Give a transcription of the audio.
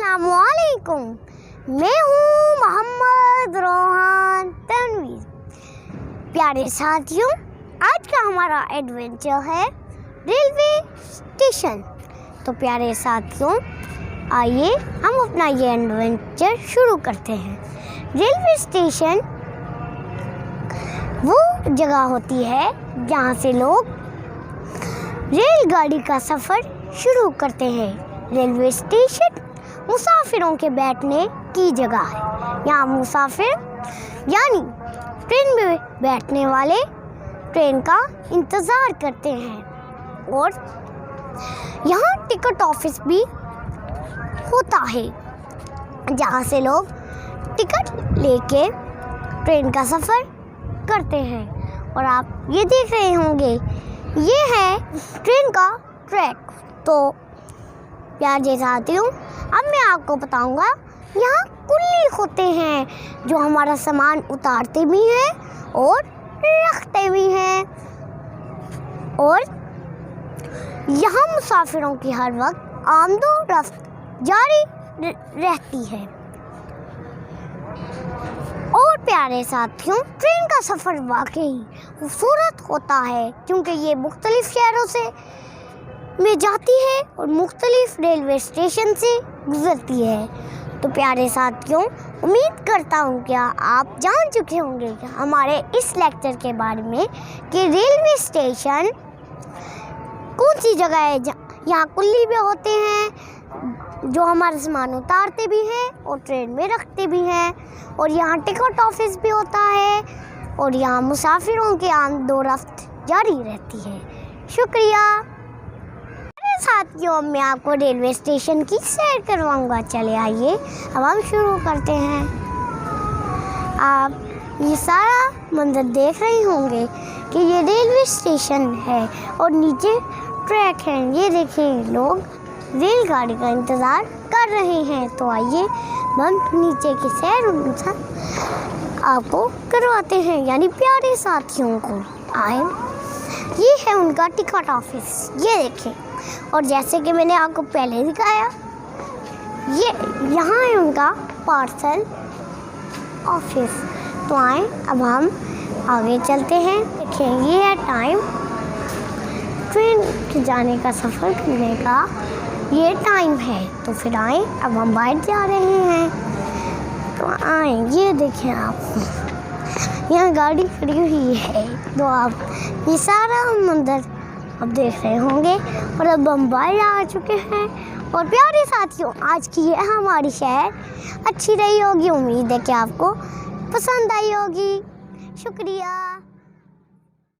अस्सलामुअलैकुम। मैं हूँ मोहम्मद रोहान तनवीर। प्यारे साथियों, आज का हमारा एडवेंचर है रेलवे स्टेशन। तो प्यारे साथियों, आइए हम अपना ये एडवेंचर शुरू करते हैं। रेलवे स्टेशन वो जगह होती है जहाँ से लोग रेलगाड़ी का सफ़र शुरू करते हैं। रेलवे स्टेशन मुसाफिरों के बैठने की जगह है। यहाँ मुसाफिर यानी ट्रेन में बैठने वाले ट्रेन का इंतज़ार करते हैं और यहाँ टिकट ऑफिस भी होता है जहाँ से लोग टिकट लेके ट्रेन का सफ़र करते हैं। और आप ये देख रहे होंगे, ये है ट्रेन का ट्रैक। तो प्यारे साथियों, अब मैं आपको बताऊंगा, यहाँ कुल्ली होते हैं जो हमारा सामान उतारते भी हैं और रखते भी हैं। और यहाँ मुसाफिरों की हर वक्त आमदोरफ्त जारी रहती है। और प्यारे साथियों, ट्रेन का सफ़र वाकई खूबसूरत होता है क्योंकि ये मुख्तलिफ शहरों से में जाती है और मुख्तलिफ रेलवे स्टेशन से गुजरती है। तो प्यारे साथियों, उम्मीद करता हूँ कि आप जान चुके होंगे कि हमारे इस लेक्चर के बारे में कि रेलवे स्टेशन कौन सी जगह है। यहाँ कुल्ली भी होते हैं जो हमारा सामान उतारते भी हैं और ट्रेन में रखते भी हैं। और यहाँ टिकट ऑफिस भी होता है और यहाँ मुसाफिरों की आमदोरफ्त जारी रहती है। शुक्रिया साथियों, मैं आपको रेलवे स्टेशन की सैर करवाऊंगा। चले आइए, अब हम शुरू करते हैं। आप ये सारा मंजर देख रहे होंगे कि ये रेलवे स्टेशन है और नीचे ट्रैक है। ये देखिए, लोग रेलगाड़ी का इंतज़ार कर रहे हैं। तो आइए हम नीचे की सैर आपको करवाते हैं, यानी प्यारे साथियों को आए। ये है उनका टिकट ऑफिस, ये देखें। और जैसे कि मैंने आपको पहले दिखाया, ये यहाँ है उनका पार्सल ऑफिस। तो आए, अब हम आगे चलते हैं। देखें, ये है टाइम, ट्रेन के जाने का, सफ़र करने का ये टाइम है। तो फिर आए, अब हम बाहर जा रहे हैं। तो आए, ये देखें आप, यहाँ गाड़ी खड़ी हुई है। तो आप ये सारा मंजर अब देख रहे होंगे। और अब हम बाहर आ चुके हैं। और प्यारे साथियों, आज की ये हमारी शहर अच्छी रही होगी। उम्मीद है कि आपको पसंद आई होगी। शुक्रिया।